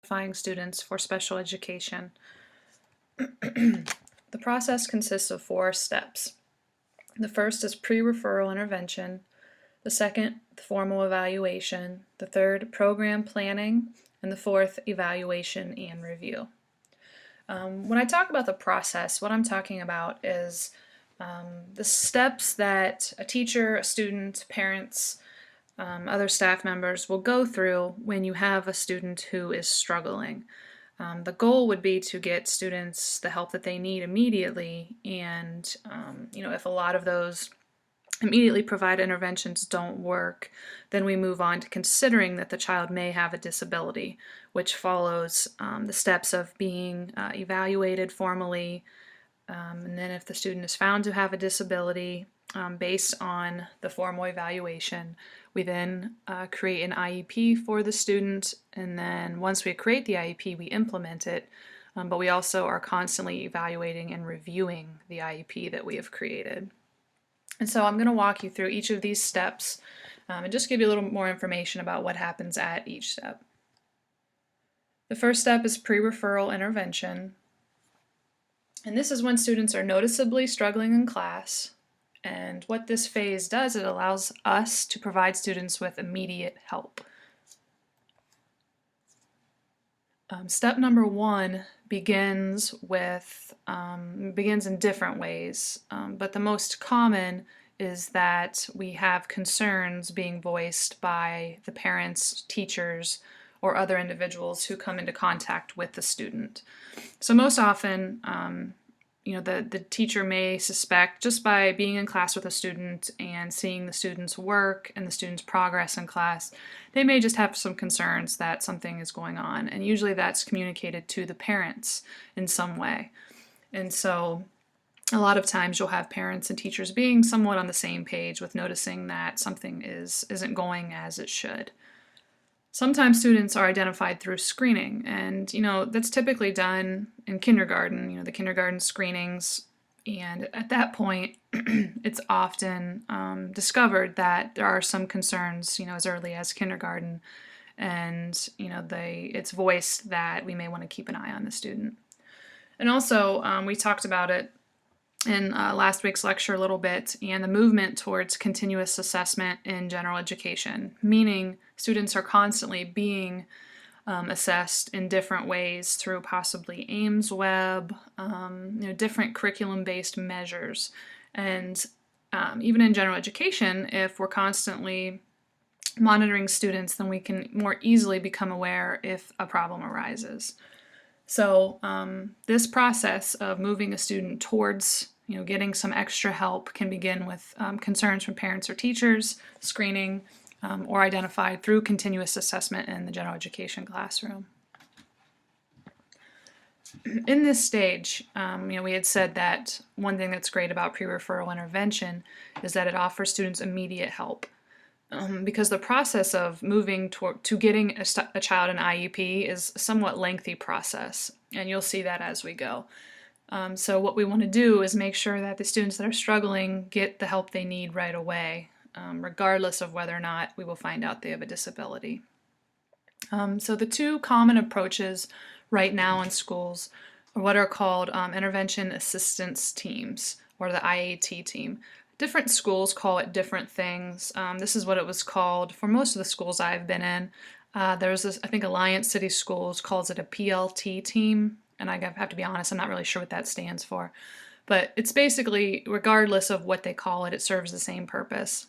qualifying students for special education. The process consists of 4 steps. The first is pre-referral intervention, the second, the formal evaluation, the third, program planning, and the fourth, evaluation and review. When I talk about the process, what I'm talking about is the steps that a teacher, a student, parents, other staff members will go through when you have a student who is struggling. The goal would be to get students the help that they need immediately, and if a lot of those immediately provided interventions don't work, then we move on to considering that the child may have a disability, which follows the steps of being evaluated formally, and then if the student is found to have a disability, based on the formal evaluation, we then create an IEP for the student, and then once we create the IEP, we implement it, but we also are constantly evaluating and reviewing the IEP that we have created. And so I'm going to walk you through each of these steps and just give you a little more information about what happens at each step. The first step is pre-referral intervention, and this is when students are noticeably struggling in class. And what this phase does, it allows us to provide students with immediate help. Step number 1 begins in different ways, but the most common is that we have concerns being voiced by the parents, teachers, or other individuals who come into contact with the student. So most often, the teacher may suspect, just by being in class with a student and seeing the student's work and the student's progress in class, they may just have some concerns that something is going on, and usually that's communicated to the parents in some way. And so a lot of times you'll have parents and teachers being somewhat on the same page with noticing that something isn't going as it should. Sometimes students are identified through screening, and that's typically done in kindergarten, the kindergarten screenings, and at that point it's often discovered that there are some concerns as early as kindergarten, and it's voiced that we may want to keep an eye on the student. And also we talked about it in last week's lecture a little bit, and the movement towards continuous assessment in general education, meaning students are constantly being assessed in different ways through possibly Ames Web, different curriculum-based measures. And even in general education, if we're constantly monitoring students, then we can more easily become aware if a problem arises. So this process of moving a student towards getting some extra help can begin with concerns from parents or teachers, screening, or identified through continuous assessment in the general education classroom. In this stage, we had said that one thing that's great about pre-referral intervention is that it offers students immediate help. Because the process of moving to getting a child an IEP is a somewhat lengthy process, and you'll see that as we go. So what we want to do is make sure that the students that are struggling get the help they need right away, regardless of whether or not we will find out they have a disability. So the 2 common approaches right now in schools are what are called intervention assistance teams, or the IAT team. Different schools call it different things. This is what it was called for most of the schools I've been in. There's this, I think Alliance City Schools calls it a PLT team, and I have to be honest, I'm not really sure what that stands for. But it's basically, regardless of what they call it, it serves the same purpose.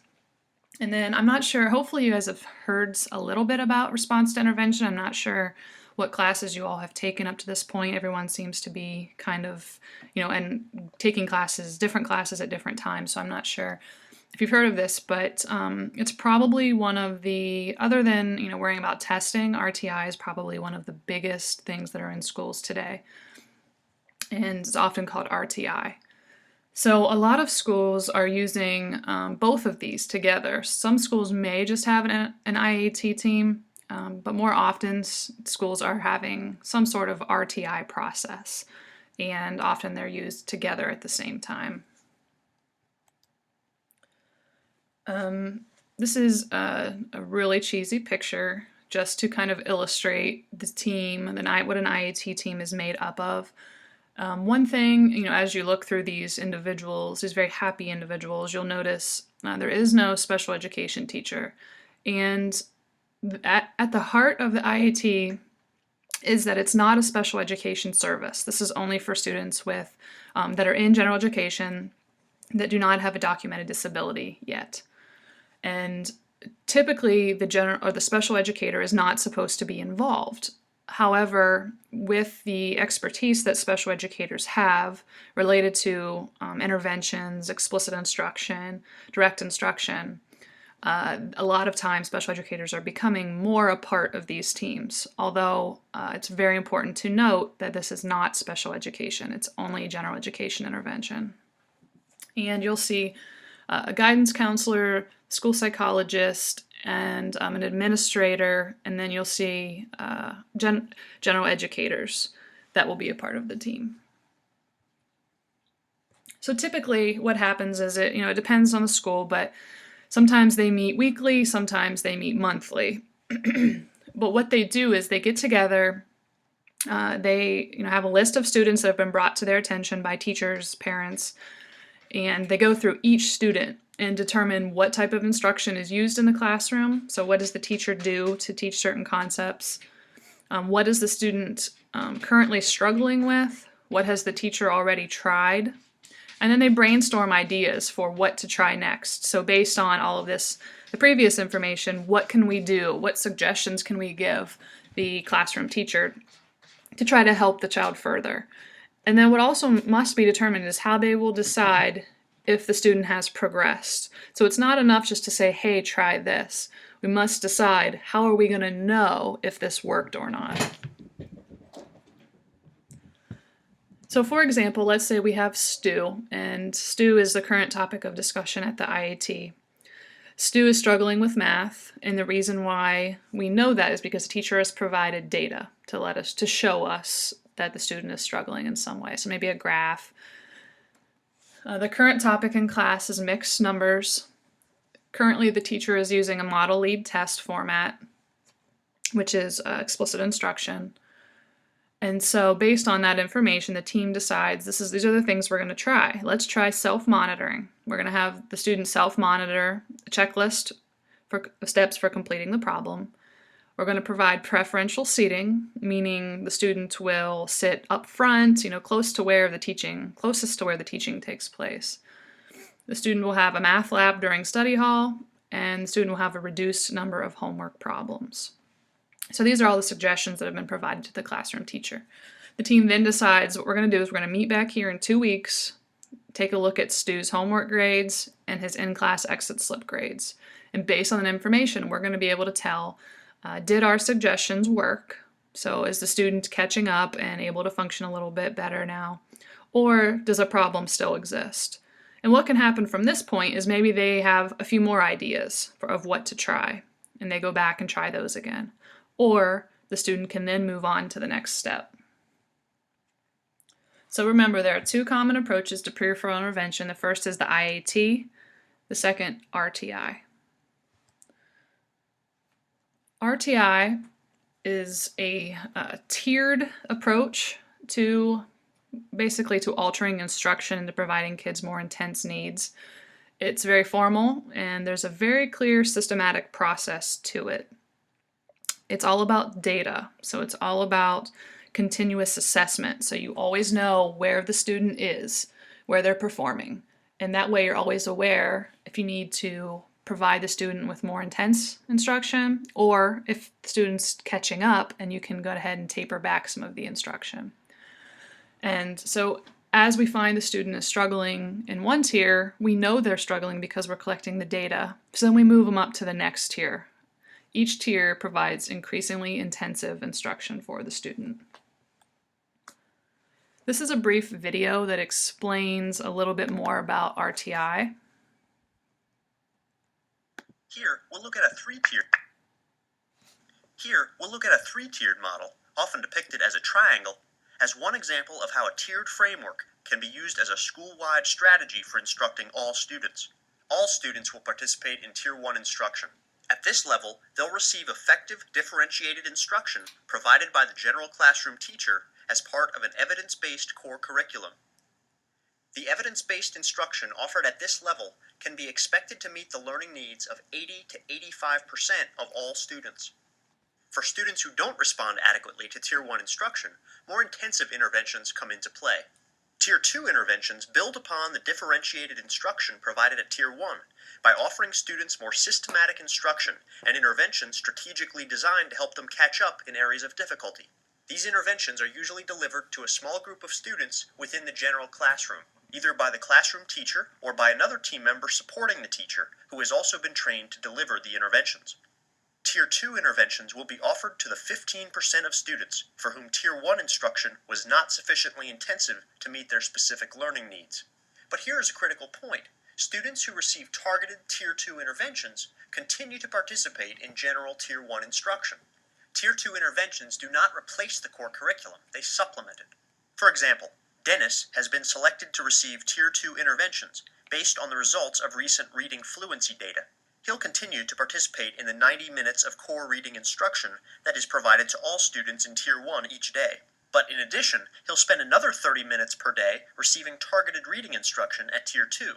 And then I'm not sure, hopefully you guys have heard a little bit about response to intervention. I'm not sure what classes you all have taken up to this point. Everyone seems to be kind of, and taking different classes at different times, so I'm not sure if you've heard of this, but it's probably one of the, other than worrying about testing, RTI is probably one of the biggest things that are in schools today, and it's often called RTI. So a lot of schools are using both of these together. Some schools may just have an IAT team, but more often schools are having some sort of RTI process, and often they're used together at the same time. This is a really cheesy picture just to kind of illustrate the team, what an IAT team is made up of. One thing, as you look through these individuals, these very happy individuals, you'll notice there is no special education teacher. And at the heart of the IAT is that it's not a special education service. This is only for students with that are in general education that do not have a documented disability yet. And typically the special educator is not supposed to be involved. However, with the expertise that special educators have related to interventions, explicit instruction, direct instruction, a lot of times special educators are becoming more a part of these teams, although it's very important to note that this is not special education. It's only general education intervention. And you'll see a guidance counselor, school psychologist, and an administrator, and then you'll see general educators that will be a part of the team. So typically what happens is it depends on the school, but sometimes they meet weekly, sometimes they meet monthly. But what they do is they get together, they have a list of students that have been brought to their attention by teachers, parents, and they go through each student and determine what type of instruction is used in the classroom. So what does the teacher do to teach certain concepts? What is the student currently struggling with? What has the teacher already tried? And then they brainstorm ideas for what to try next. So based on all of this, the previous information, what can we do? What suggestions can we give the classroom teacher to try to help the child further? And then what also must be determined is how they will decide if the student has progressed. So it's not enough just to say, hey, try this. We must decide, how are we going to know if this worked or not? So for example, let's say we have Stu, and Stu is the current topic of discussion at the IAT. Stu is struggling with math, and the reason why we know that is because the teacher has provided data to show us that the student is struggling in some way. So maybe a graph. The current topic in class is mixed numbers. Currently, the teacher is using a model lead test format, which is explicit instruction. And so based on that information, the team decides these are the things we're going to try. Let's try self-monitoring. We're going to have the student self-monitor a checklist for steps for completing the problem. We're going to provide preferential seating, meaning the student will sit up front, closest to where the teaching takes place. The student will have a math lab during study hall, and the student will have a reduced number of homework problems. So these are all the suggestions that have been provided to the classroom teacher. The team then decides what we're going to do is we're going to meet back here in 2 weeks, take a look at Stu's homework grades and his in-class exit slip grades. And based on that information, we're going to be able to tell, did our suggestions work? So is the student catching up and able to function a little bit better now? Or does a problem still exist? And what can happen from this point is maybe they have a few more ideas of what to try, and they go back and try those again. Or the student can then move on to the next step. So remember, there are two common approaches to pre-referral intervention. The first is the IAT, the second, RTI. RTI is a tiered approach to basically to altering instruction and to providing kids more intense needs. It's very formal, and there's a very clear systematic process to it. It's all about data, so it's all about continuous assessment, so you always know where the student is, where they're performing, and that way you're always aware if you need to provide the student with more intense instruction, or if the student's catching up and you can go ahead and taper back some of the instruction. And so as we find the student is struggling in one tier, we know they're struggling because we're collecting the data, so then we move them up to the next tier. Each tier provides increasingly intensive instruction for the student. This is a brief video that explains a little bit more about RTI. Here, we'll look at a three-tiered model, often depicted as a triangle, as one example of how a tiered framework can be used as a school-wide strategy for instructing all students. All students will participate in Tier 1 instruction. At At this level, they'll receive effective differentiated instruction provided by the general classroom teacher as part of an evidence-based core curriculum. The evidence-based instruction offered at this level can be expected to meet the learning needs of 80 to 85% of all students. For students who don't respond adequately to Tier 1 instruction, more intensive interventions come into play. Tier 2 interventions build upon the differentiated instruction provided at Tier 1 by offering students more systematic instruction and interventions strategically designed to help them catch up in areas of difficulty. These interventions are usually delivered to a small group of students within the general classroom, either by the classroom teacher or by another team member supporting the teacher who has also been trained to deliver the interventions. Tier 2 interventions will be offered to the 15% of students for whom Tier 1 instruction was not sufficiently intensive to meet their specific learning needs. But here is a critical point. Students who receive targeted Tier 2 interventions continue to participate in general Tier 1 instruction. Tier 2 interventions do not replace the core curriculum, they supplement it. For example, Dennis has been selected to receive Tier 2 interventions based on the results of recent reading fluency data. He'll continue to participate in the 90 minutes of core reading instruction that is provided to all students in Tier 1 each day. But in addition, he'll spend another 30 minutes per day receiving targeted reading instruction at Tier 2.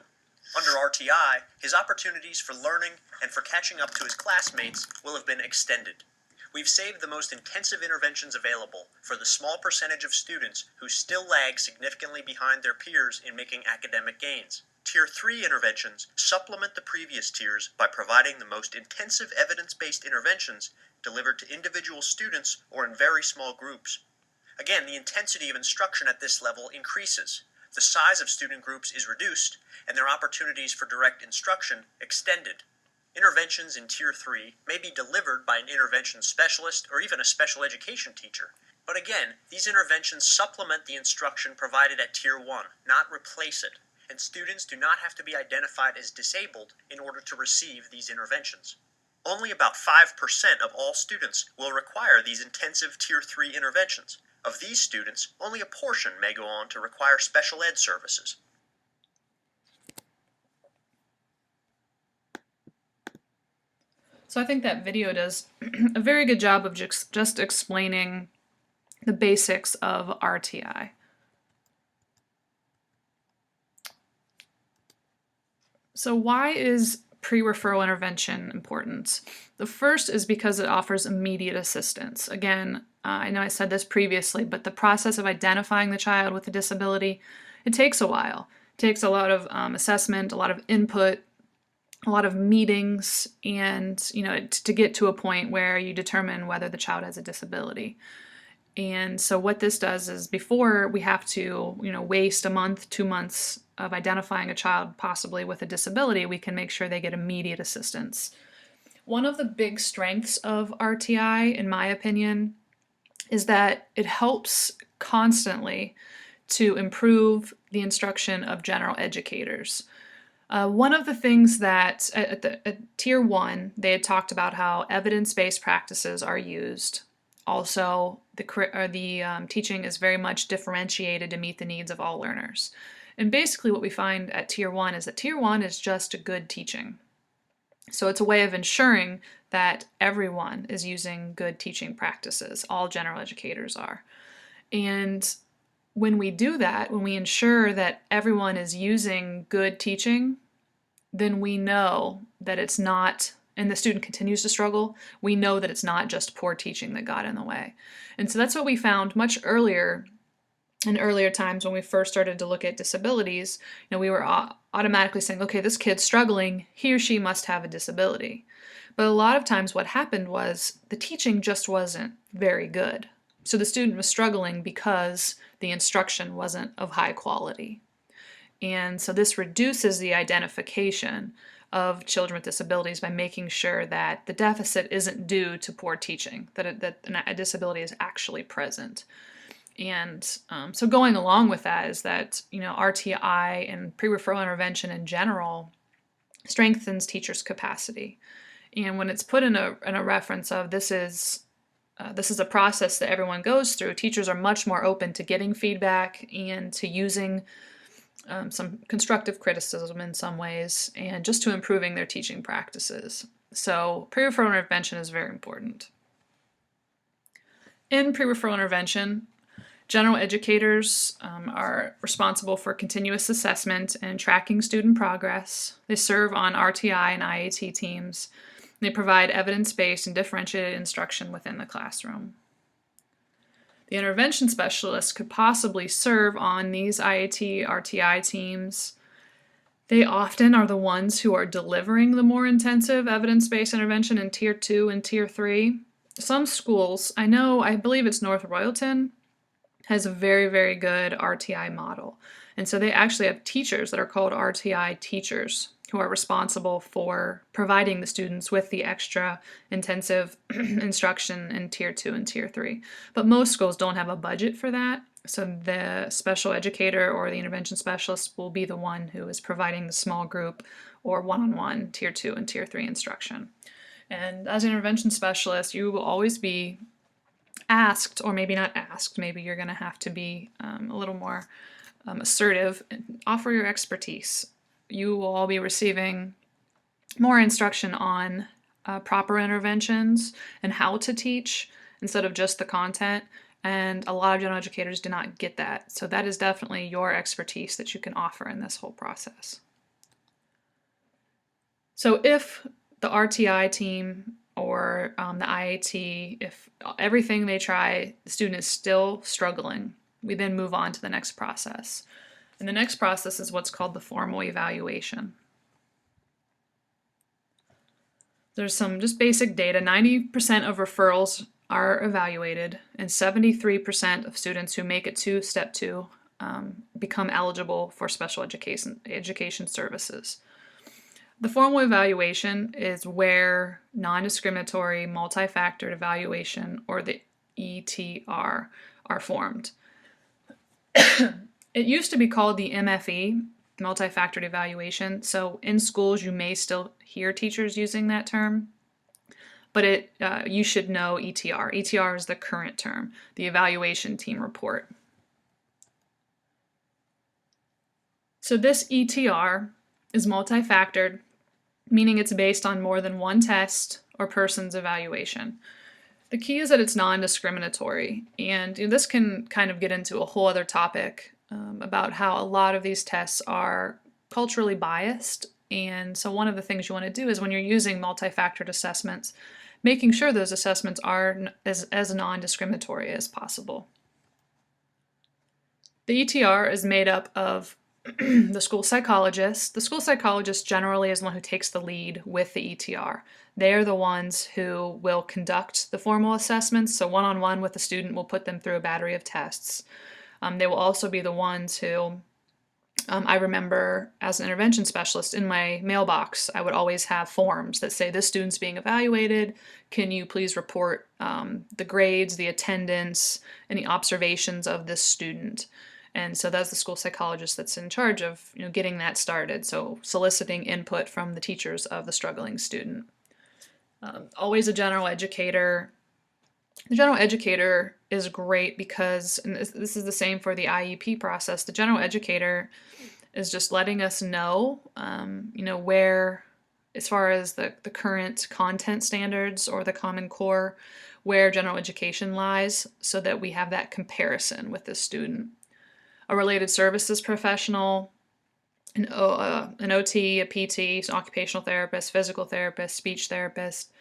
Under RTI, his opportunities for learning and for catching up to his classmates will have been extended. We've saved the most intensive interventions available for the small percentage of students who still lag significantly behind their peers in making academic gains. Tier 3 interventions supplement the previous tiers by providing the most intensive evidence-based interventions delivered to individual students or in very small groups. Again, the intensity of instruction at this level increases. The size of student groups is reduced, and their opportunities for direct instruction extended. Interventions in Tier 3 may be delivered by an intervention specialist or even a special education teacher. But again, these interventions supplement the instruction provided at Tier 1, not replace it, and students do not have to be identified as disabled in order to receive these interventions. Only about 5% of all students will require these intensive Tier 3 interventions. Of these students, only a portion may go on to require special ed services. So I think that video does a very good job of just explaining the basics of RTI. So why is pre-referral intervention important? The first is because it offers immediate assistance. Again, I know I said this previously, but the process of identifying the child with a disability, it takes a while. It takes a lot of assessment, a lot of input, a lot of meetings, and to get to a point where you determine whether the child has a disability. And so what this does is, before we have to waste a month, 2 months of identifying a child possibly with a disability, we can make sure they get immediate assistance. One of the big strengths of RTI, in my opinion, is that it helps constantly to improve the instruction of general educators. One of the things that at Tier 1, they had talked about how evidence-based practices are used. Also, the teaching is very much differentiated to meet the needs of all learners. And basically what we find at Tier 1 is that Tier 1 is just a good teaching. So it's a way of ensuring that everyone is using good teaching practices. All general educators are. And when we do that, when we ensure that everyone is using good teaching, then we know that it's not, and the student continues to struggle, we know that it's not just poor teaching that got in the way. And so that's what we found much earlier, in earlier times when we first started to look at disabilities. We were automatically saying, okay, this kid's struggling, he or she must have a disability. But a lot of times what happened was the teaching just wasn't very good. So the student was struggling because the instruction wasn't of high quality. And so this reduces the identification of children with disabilities by making sure that the deficit isn't due to poor teaching, that a disability is actually present. And so going along with that is that RTI and pre-referral intervention in general strengthens teachers' capacity. And when it's put in a reference of this is a process that everyone goes through, teachers are much more open to getting feedback and to using some constructive criticism in some ways, and just to improving their teaching practices. So pre-referral intervention is very important. In pre-referral intervention, general educators are responsible for continuous assessment and tracking student progress. They serve on RTI and IAT teams. They provide evidence-based and differentiated instruction within the classroom. The intervention specialist could possibly serve on these IAT, RTI teams. They often are the ones who are delivering the more intensive evidence-based intervention in Tier 2 and Tier 3. Some schools, I believe it's North Royalton, has a very, very good RTI model. And so they actually have teachers that are called RTI teachers who are responsible for providing the students with the extra intensive instruction in Tier 2 and Tier 3. But most schools don't have a budget for that, so the special educator or the intervention specialist will be the one who is providing the small group or one-on-one Tier 2 and Tier 3 instruction. And as an intervention specialist, you will always be asked, or maybe not asked, maybe you're going to have to be a little more assertive and offer your expertise. You will all be receiving more instruction on proper interventions and how to teach instead of just the content. And a lot of general educators do not get that. So that is definitely your expertise that you can offer in this whole process. So if the RTI team or the IAT, if everything they try, the student is still struggling, we then move on to the next process. And the next process is what's called the formal evaluation. There's some just basic data. 90% of referrals are evaluated, and 73% of students who make it to Step 2 become eligible for special education services. The formal evaluation is where non-discriminatory multi-factored evaluation, or the ETR, are formed. It used to be called the MFE, multi-factored evaluation, so in schools you may still hear teachers using that term, but you should know ETR. ETR is the current term, the evaluation team report. So this ETR is multi-factored, meaning it's based on more than one test or person's evaluation. The key is that it's non-discriminatory, and this can kind of get into a whole other topic about how a lot of these tests are culturally biased. And so one of the things you want to do is when you're using multi-factored assessments, making sure those assessments are as non-discriminatory as possible. The ETR is made up of the school psychologist. The school psychologist generally is the one who takes the lead with the ETR. They are the ones who will conduct the formal assessments, so one-on-one with the student will put them through a battery of tests. They will also be the ones who, I remember as an intervention specialist in my mailbox, I would always have forms that say, this student's being evaluated, can you please report the grades, the attendance, any observations of this student. And so that's the school psychologist that's in charge of getting that started, so soliciting input from the teachers of the struggling student. Always a general educator. The general educator is great because, and this is the same for the IEP process, the general educator is just letting us know, where, as far as the current content standards or the Common Core, where general education lies, so that we have that comparison with the student. A related services professional, an OT, a PT, an occupational therapist, physical therapist, speech therapist,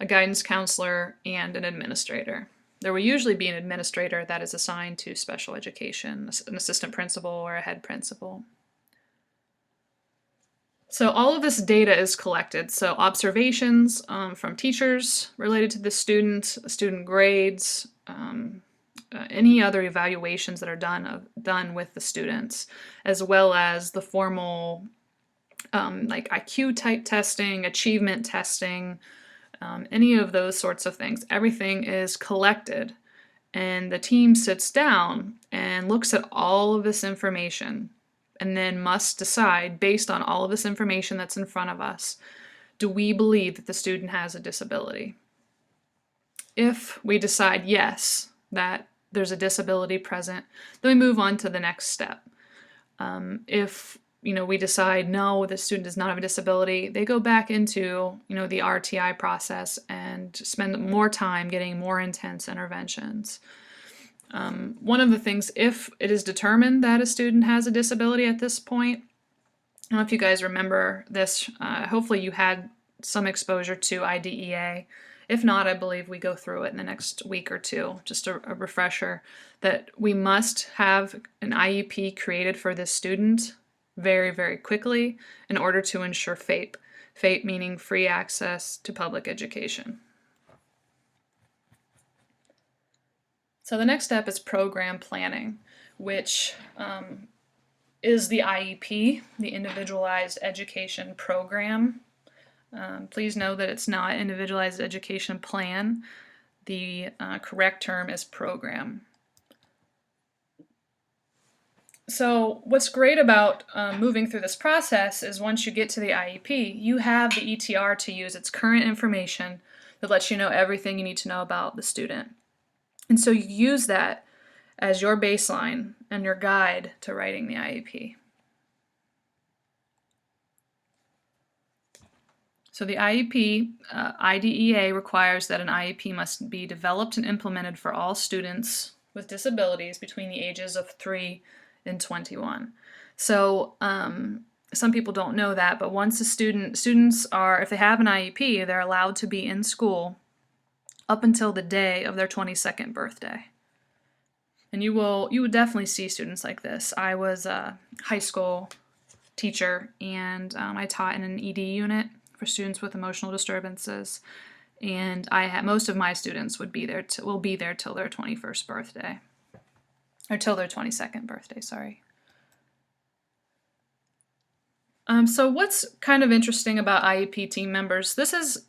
a guidance counselor, and an administrator. There will usually be an administrator that is assigned to special education, an assistant principal or a head principal. So all of this data is collected. So observations from teachers related to the student grades, any other evaluations that are done with the students, as well as the formal like IQ type testing, achievement testing, any of those sorts of things. Everything is collected, and the team sits down and looks at all of this information and then must decide, based on all of this information that's in front of us, do we believe that the student has a disability? If we decide yes, that there's a disability present, then we move on to the next step. If we decide, no, the student does not have a disability, they go back into, the RTI process and spend more time getting more intense interventions. One of the things, if it is determined that a student has a disability at this point, I don't know if you guys remember this, hopefully you had some exposure to IDEA. If not, I believe we go through it in the next week or two, just a refresher, that we must have an IEP created for this student very, very quickly in order to ensure FAPE. FAPE meaning free access to public education. So the next step is program planning, which is the IEP, the Individualized Education Program. Please know that it's not Individualized Education Plan. The correct term is program. So what's great about moving through this process is once you get to the IEP, you have the ETR to use its current information that lets you know everything you need to know about the student. And so you use that as your baseline and your guide to writing the IEP. So the IEP, IDEA requires that an IEP must be developed and implemented for all students with disabilities between the ages of 3 and 21. So some people don't know that, but once students are, if they have an IEP, they're allowed to be in school up until the day of their 22nd birthday. And you would definitely see students like this. I was a high school teacher, and I taught in an ED unit for students with emotional disturbances, and most of my students will be there till their 21st birthday, or till their 22nd birthday, sorry. So what's kind of interesting about IEP team members, this is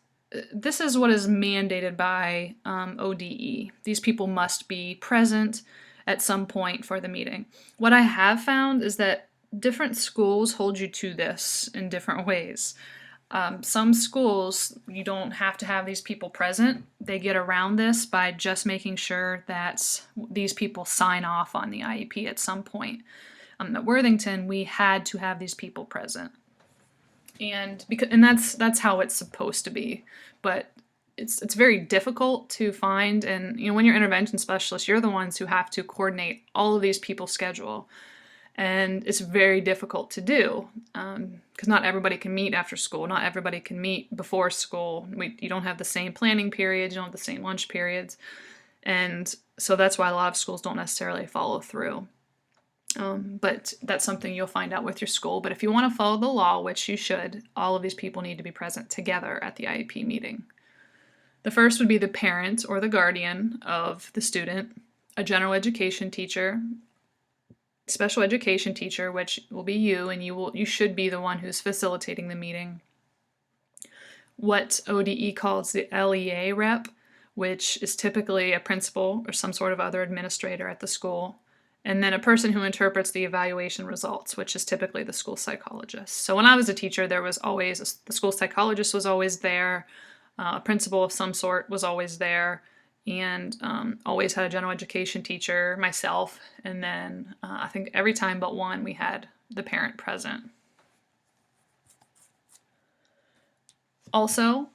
what is mandated by ODE. These people must be present at some point for the meeting. What I have found is that different schools hold you to this in different ways. Some schools, you don't have to have these people present. They get around this by just making sure that these people sign off on the IEP at some point. At Worthington, we had to have these people present. And that's how it's supposed to be. But it's very difficult to find, and when you're intervention specialists, you're the ones who have to coordinate all of these people's schedule. And it's very difficult to do because not everybody can meet after school. Not everybody can meet before school. You don't have the same planning periods. You don't have the same lunch periods. And so that's why a lot of schools don't necessarily follow through. But that's something you'll find out with your school. But if you want to follow the law, which you should, all of these people need to be present together at the IEP meeting. The first would be the parent or the guardian of the student, a general education teacher, special education teacher, which will be you, and you should be the one who's facilitating the meeting. What ODE calls the LEA rep, which is typically a principal or some sort of other administrator at the school, and then a person who interprets the evaluation results, which is typically the school psychologist. So when I was a teacher, there was always the school psychologist was always there, a principal of some sort was always there, and always had a general education teacher, myself, and then I think every time but one we had the parent present. Also,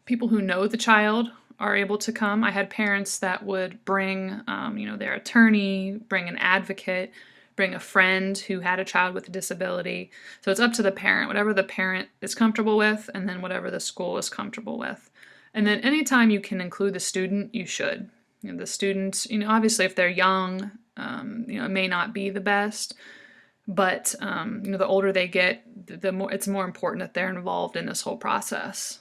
people who know the child are able to come. I had parents that would bring their attorney, bring an advocate, bring a friend who had a child with a disability. So it's up to the parent, whatever the parent is comfortable with, and then whatever the school is comfortable with. And then anytime you can include the student, you should. The students, obviously if they're young, it may not be the best, but the older they get, the more it's more important that they're involved in this whole process.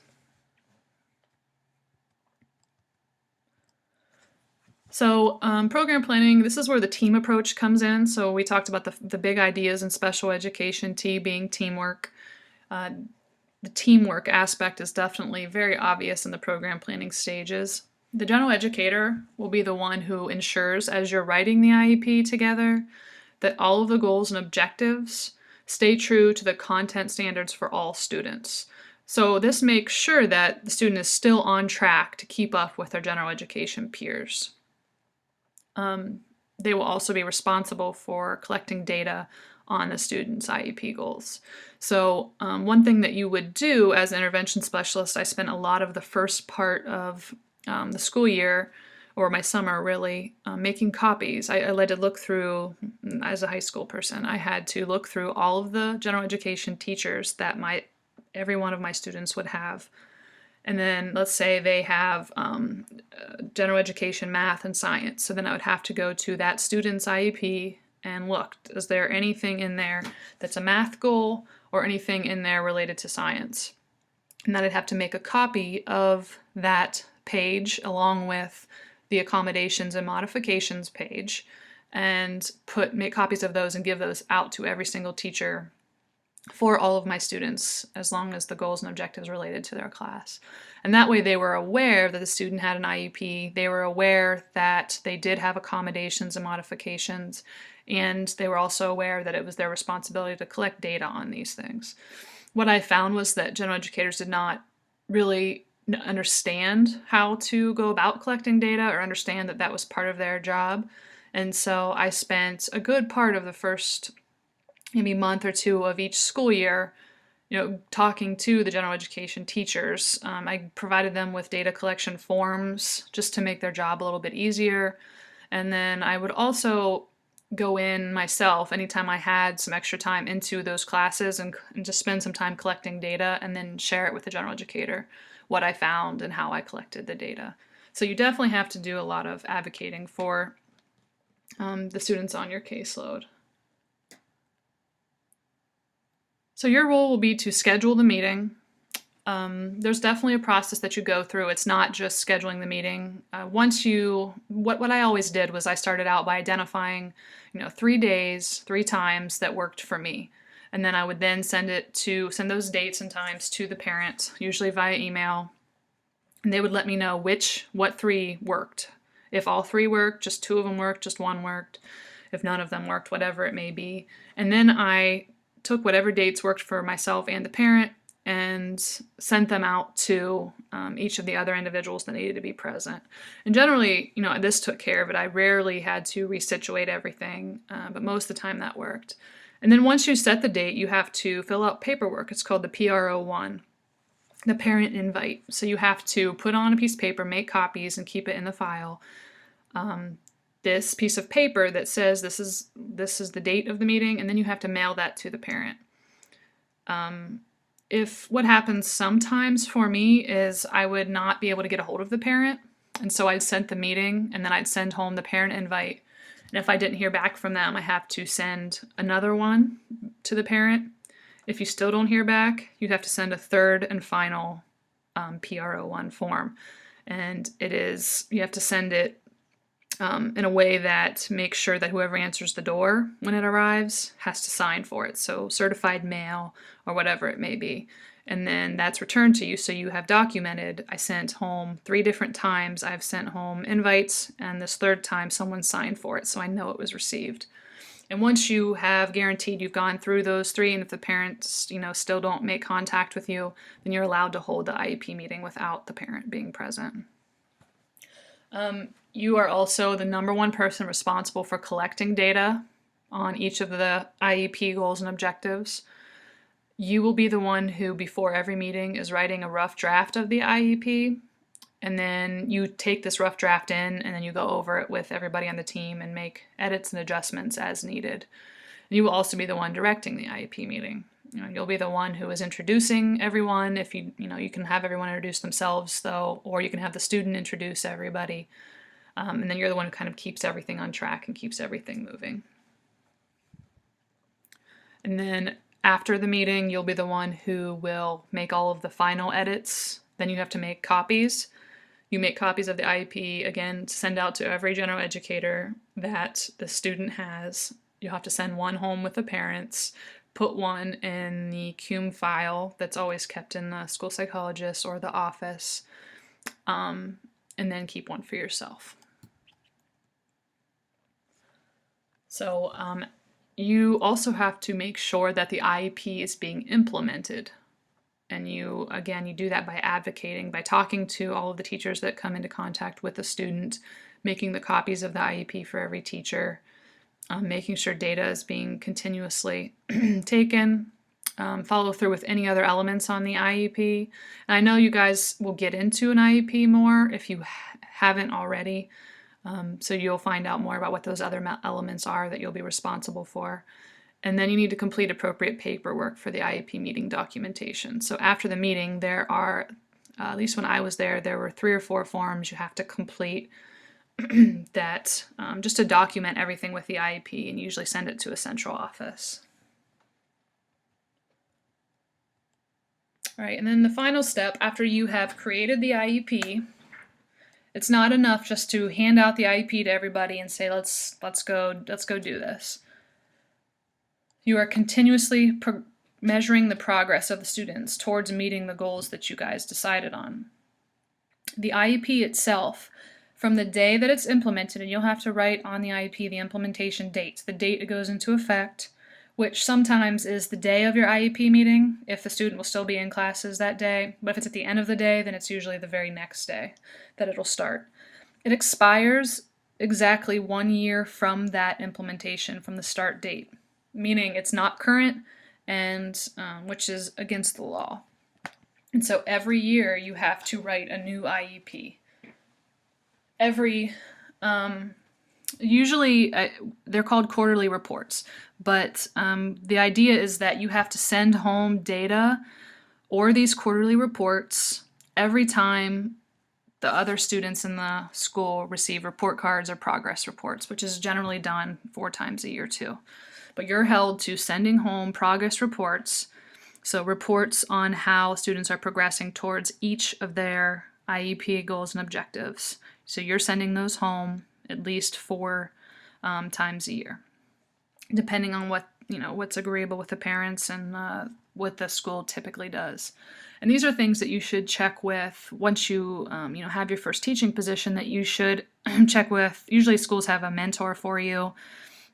So program planning, this is where the team approach comes in. So we talked about the big ideas in special education, T being teamwork. The teamwork aspect is definitely very obvious in the program planning stages. The general educator will be the one who ensures, as you're writing the IEP together, that all of the goals and objectives stay true to the content standards for all students. So this makes sure that the student is still on track to keep up with their general education peers. They will also be responsible for collecting data on the student's IEP goals. So one thing that you would do as an intervention specialist, I spent a lot of the first part of the school year, or my summer really, making copies. I had to look through, as a high school person, I had to look through all of the general education teachers that every one of my students would have. And then let's say they have general education, math, and science. So then I would have to go to that student's IEP and look, is there anything in there that's a math goal or anything in there related to science? And then I'd have to make a copy of that page along with the accommodations and modifications page and make copies of those and give those out to every single teacher for all of my students, as long as the goals and objectives related to their class. And that way they were aware that the student had an IEP, they were aware that they did have accommodations and modifications, and they were also aware that it was their responsibility to collect data on these things. What I found was that general educators did not really understand how to go about collecting data or understand that that was part of their job. And so I spent a good part of the first maybe month or two of each school year, talking to the general education teachers. I provided them with data collection forms just to make their job a little bit easier. And then I would also go in myself anytime I had some extra time into those classes and just spend some time collecting data and then share it with the general educator, what I found and how I collected the data. So you definitely have to do a lot of advocating for the students on your caseload. So your role will be to schedule the meeting. There's definitely a process that you go through. It's not just scheduling the meeting. What I always did was I started out by identifying, 3 days, 3 times that worked for me. And then I would then send those dates and times to the parent, usually via email. And they would let me know what 3 worked. If all 3 worked, just 2 of them worked, just 1 worked. If none of them worked, whatever it may be. And then I took whatever dates worked for myself and the parent and sent them out to each of the other individuals that needed to be present. And generally, this took care of it. I rarely had to resituate everything, but most of the time that worked. And then once you set the date, you have to fill out paperwork. It's called the PRO1, the parent invite. So you have to put on a piece of paper, make copies, and keep it in the file. This piece of paper that says this is the date of the meeting, and then you have to mail that to the parent. If what happens sometimes for me is I would not be able to get a hold of the parent, and so I'd send the meeting, and then I'd send home the parent invite. And if I didn't hear back from them, I have to send another one to the parent. If you still don't hear back, you'd have to send a third and final PRO1 form. And you have to send it in a way that makes sure that whoever answers the door when it arrives has to sign for it. So certified mail or whatever it may be. And then that's returned to you. So you have documented, I sent home 3 different times. I've sent home invites, and this 3rd time someone signed for it. So I know it was received. And once you have guaranteed you've gone through those 3, and if the parents, still don't make contact with you, then you're allowed to hold the IEP meeting without the parent being present. You are also the number 1 person responsible for collecting data on each of the IEP goals and objectives. You will be the one who, before every meeting, is writing a rough draft of the IEP, and then you take this rough draft in, and then you go over it with everybody on the team and make edits and adjustments as needed. And you will also be the one directing the IEP meeting. You'll be the one who is introducing everyone. If you can have everyone introduce themselves, though, or you can have the student introduce everybody. And then you're the one who kind of keeps everything on track and keeps everything moving. And then after the meeting, you'll be the one who will make all of the final edits. Then you have to make copies. You make copies of the IEP, again, to send out to every general educator that the student has. You'll have to send one home with the parents, put one in the CUME file that's always kept in the school psychologist or the office, and then keep one for yourself. So you also have to make sure that the IEP is being implemented. And you do that by advocating, by talking to all of the teachers that come into contact with the student, making the copies of the IEP for every teacher, making sure data is being continuously taken, follow through with any other elements on the IEP. And I know you guys will get into an IEP more if you haven't already, so you'll find out more about what those other elements are that you'll be responsible for. And then you need to complete appropriate paperwork for the IEP meeting documentation. So after the meeting, there are, at least when I was there were 3 or 4 forms you have to complete that just to document everything with the IEP and usually send it to a central office. All right, and then the final step after you have created the IEP, it's not enough just to hand out the IEP to everybody and say let's go do this. You are continuously measuring the progress of the students towards meeting the goals that you guys decided on. The IEP itself, from the day that it's implemented, and you'll have to write on the IEP the implementation date, the date it goes into effect, which sometimes is the day of your IEP meeting, if the student will still be in classes that day, but if it's at the end of the day, then it's usually the very next day that it'll start. It expires exactly 1 year from that implementation, from the start date, meaning it's not current, and which is against the law. And so every year you have to write a new IEP. Usually they're called quarterly reports, but the idea is that you have to send home data or these quarterly reports every time the other students in the school receive report cards or progress reports, which is generally done 4 times a year too. But you're held to sending home progress reports, so reports on how students are progressing towards each of their IEP goals and objectives. So you're sending those home at least 4 times a year, depending on what's agreeable with the parents and what the school typically does. And these are things that you should check with once you have your first teaching position, that you should check with. Usually schools have a mentor for you,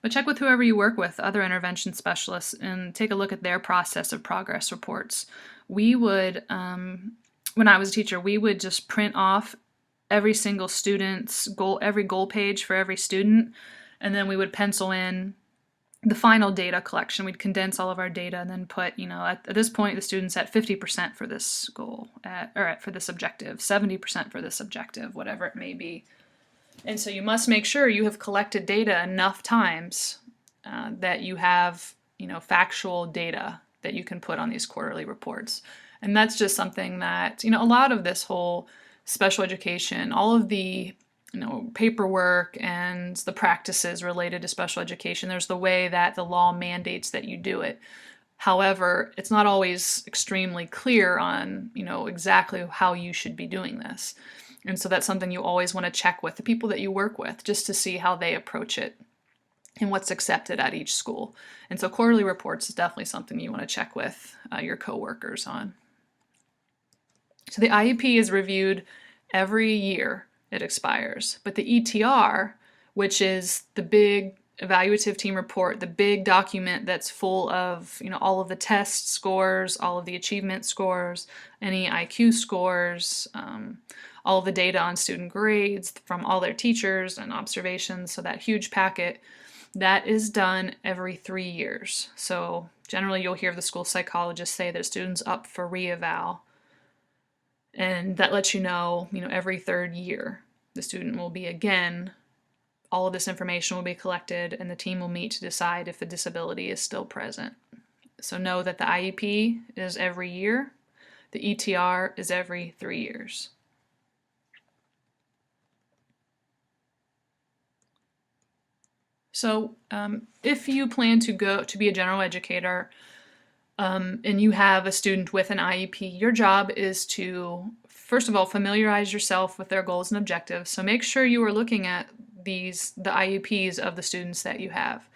but check with whoever you work with, other intervention specialists, and take a look at their process of progress reports. We would, when I was a teacher, we would just print off every single student's goal, every goal page for every student, and then we would pencil in the final data collection. We'd condense all of our data and then put, at this point, the student's at 50% for this goal, for this objective, 70% for this objective, whatever it may be. And so you must make sure you have collected data enough times that you have, factual data that you can put on these quarterly reports. And that's just something that, a lot of this whole special education, all of the paperwork and the practices related to special education, there's the way that the law mandates that you do it. However, it's not always extremely clear on exactly how you should be doing this. And so that's something you always want to check with the people that you work with, just to see how they approach it and what's accepted at each school. And so quarterly reports is definitely something you want to check with your coworkers on. So the IEP is reviewed every year it expires, but the ETR, which is the big evaluative team report, the big document that's full of all of the test scores, all of the achievement scores, any IQ scores, all of the data on student grades from all their teachers and observations, so that huge packet, that is done every 3 years. So generally you'll hear the school psychologist say that a student's up for re-eval. And that lets every 3rd year, the student will be again, all of this information will be collected and the team will meet to decide if a disability is still present. So know that the IEP is every year, the ETR is every 3 years. So if you plan to go to be a general educator, and you have a student with an IEP, your job is to, first of all, familiarize yourself with their goals and objectives. So make sure you are looking at the IEPs of the students that you have,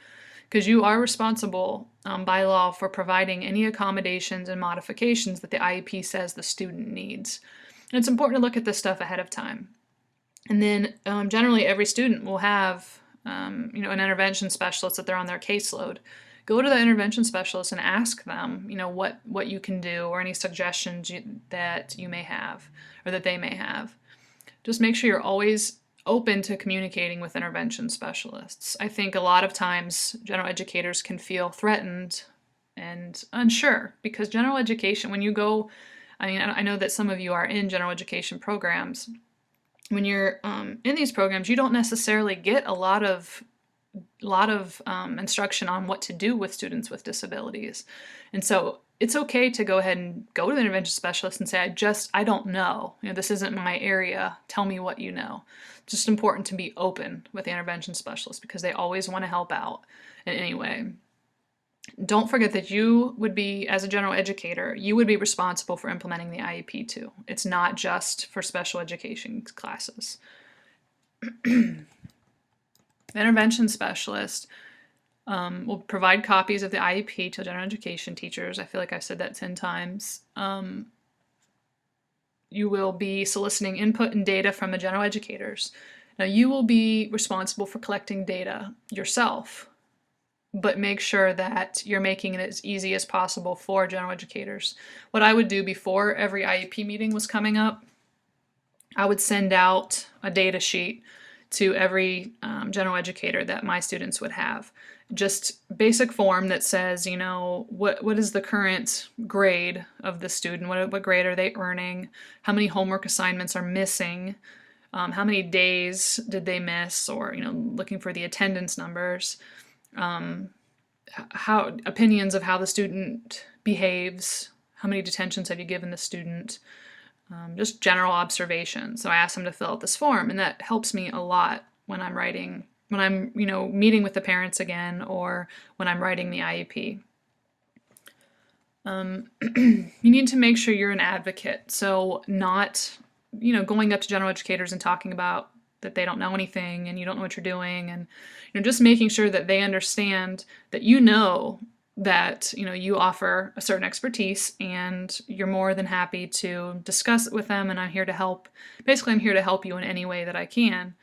because you are responsible by law for providing any accommodations and modifications that the IEP says the student needs. And it's important to look at this stuff ahead of time. And then generally every student will have an intervention specialist that they're on their caseload. Go to the intervention specialist and ask them, what you can do or any suggestions that you may have or that they may have. Just make sure you're always open to communicating with intervention specialists. I think a lot of times general educators can feel threatened and unsure because general education, when you go, I mean, I know that some of you are in general education programs. When you're in these programs, you don't necessarily get a lot of instruction on what to do with students with disabilities. And so it's okay to go ahead and go to the intervention specialist and say, I don't know. This isn't my area. Tell me what you know. It's just important to be open with the intervention specialist because they always want to help out in any way. Don't forget that you would be, as a general educator, you would be responsible for implementing the IEP too. It's not just for special education classes. The intervention specialist will provide copies of the IEP to general education teachers. I feel like I've said that 10 times. You will be soliciting input and data from the general educators. Now, you will be responsible for collecting data yourself, but make sure that you're making it as easy as possible for general educators. What I would do before every IEP meeting was coming up, I would send out a data sheet to every general educator that my students would have. Just basic form that says, what is the current grade of the student? What grade are they earning? How many homework assignments are missing? How many days did they miss? Or, looking for the attendance numbers. How opinions of how the student behaves. How many detentions have you given the student? Just general observation. So I asked them to fill out this form, and that helps me a lot when I'm writing, when I'm, meeting with the parents again, or when I'm writing the IEP. You need to make sure you're an advocate. So not, going up to general educators and talking about that they don't know anything and you don't know what you're doing, and just making sure that they understand that that you offer a certain expertise and you're more than happy to discuss it with them, and I'm here to help. Basically, I'm here to help you in any way that I can,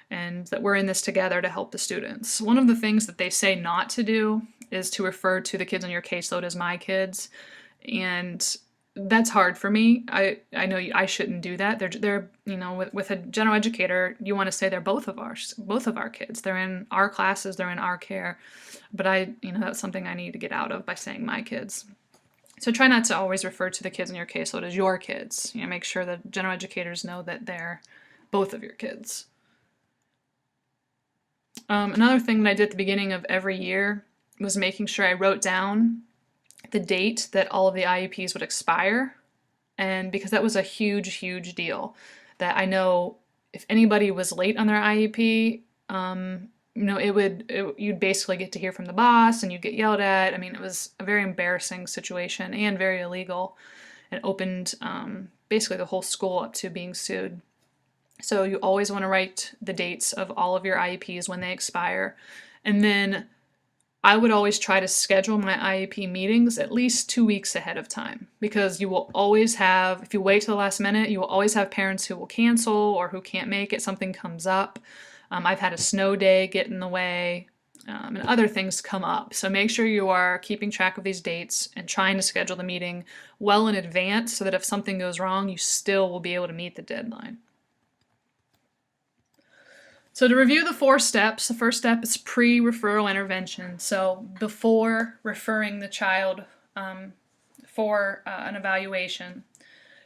and that we're in this together to help the students. One of the things that they say not to do is to refer to the kids on your caseload as my kids, and that's hard for me. I know I shouldn't do that. They're with a general educator, you want to say they're both of our kids. They're in our classes, they're in our care. But that's something I need to get out of by saying my kids. So try not to always refer to the kids in your caseload as your kids. Make sure that general educators know that they're both of your kids. Another thing that I did at the beginning of every year was making sure I wrote down the date that all of the IEPs would expire, and because that was a huge, huge deal, that I know if anybody was late on their IEP, you'd basically get to hear from the boss and you'd get yelled at. I mean, it was a very embarrassing situation and very illegal. It opened basically the whole school up to being sued. So you always want to write the dates of all of your IEPs when they expire, and then I would always try to schedule my IEP meetings at least 2 weeks ahead of time, because you will always have, if you wait to the last minute, you will always have parents who will cancel or who can't make it, something comes up. I've had a snow day get in the way, and other things come up. So make sure you are keeping track of these dates and trying to schedule the meeting well in advance so that if something goes wrong, you still will be able to meet the deadline. So to review the 4 steps, the first step is pre-referral intervention. So before referring the child for an evaluation.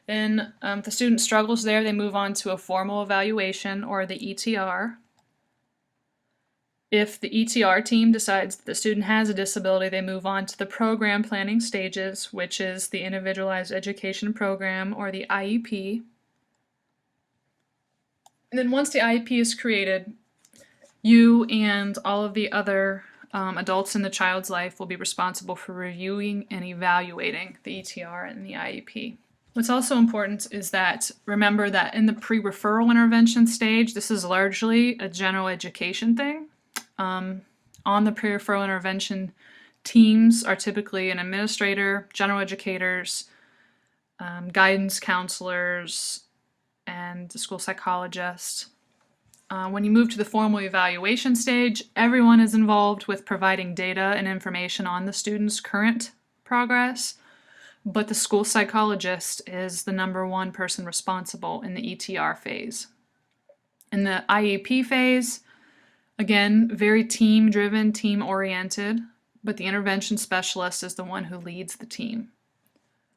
Then if the student struggles there, they move on to a formal evaluation, or the ETR. If the ETR team decides that the student has a disability, they move on to the program planning stages, which is the Individualized Education Program, or the IEP. And then once the IEP is created, you and all of the other adults in the child's life will be responsible for reviewing and evaluating the ETR and the IEP. What's also important is that remember that in the pre-referral intervention stage, this is largely a general education thing. On the pre-referral intervention, teams are typically an administrator, general educators, guidance counselors, and the school psychologist. When you move to the formal evaluation stage, everyone is involved with providing data and information on the student's current progress, but the school psychologist is the #1 person responsible in the ETR phase. In the IEP phase, again, very team driven, team oriented, but the intervention specialist is the one who leads the team.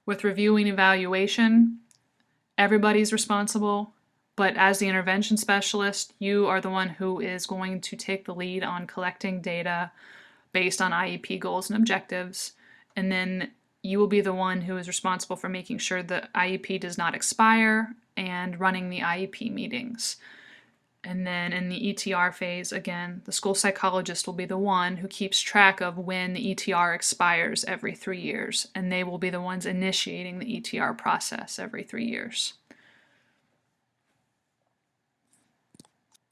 With review and evaluation, everybody's responsible, but as the intervention specialist, you are the one who is going to take the lead on collecting data based on IEP goals and objectives, and then you will be the one who is responsible for making sure the IEP does not expire and running the IEP meetings. And then in the ETR phase, again, the school psychologist will be the one who keeps track of when the ETR expires every 3 years, and they will be the ones initiating the ETR process every 3 years.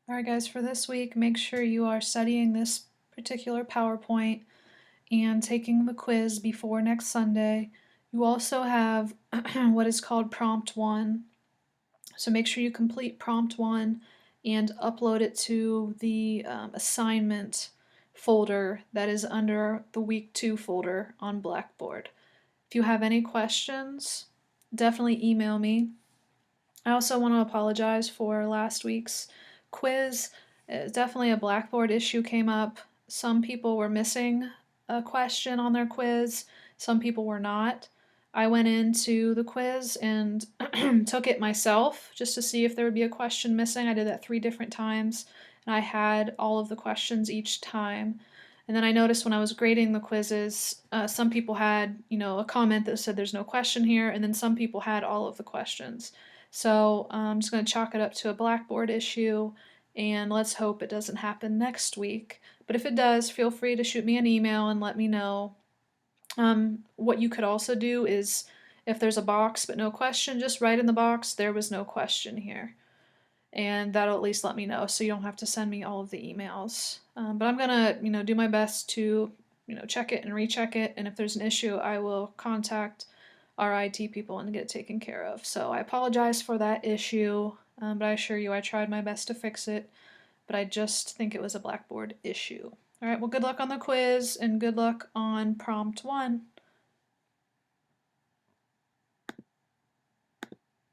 All right, guys, for this week, make sure you are studying this particular PowerPoint and taking the quiz before next Sunday. You also have what is called Prompt 1. So make sure you complete Prompt 1 and upload it to the assignment folder that is under the Week 2 folder on Blackboard. If you have any questions, definitely email me. I also want to apologize for last week's quiz. Definitely a Blackboard issue came up. Some people were missing a question on their quiz, some people were not. I went into the quiz and took it myself just to see if there would be a question missing. I did that 3 different times, and I had all of the questions each time. And then I noticed when I was grading the quizzes, some people had, a comment that said there's no question here, and then some people had all of the questions. So I'm just going to chalk it up to a Blackboard issue, and let's hope it doesn't happen next week. But if it does, feel free to shoot me an email and let me know. What you could also do is, if there's a box but no question, just write in the box, there was no question here. And that'll at least let me know, so you don't have to send me all of the emails. But I'm gonna, do my best to, check it and recheck it, and if there's an issue, I will contact our IT people and get it taken care of. So I apologize for that issue, but I assure you I tried my best to fix it, but I just think it was a Blackboard issue. All right, well, good luck on the quiz and good luck on Prompt 1.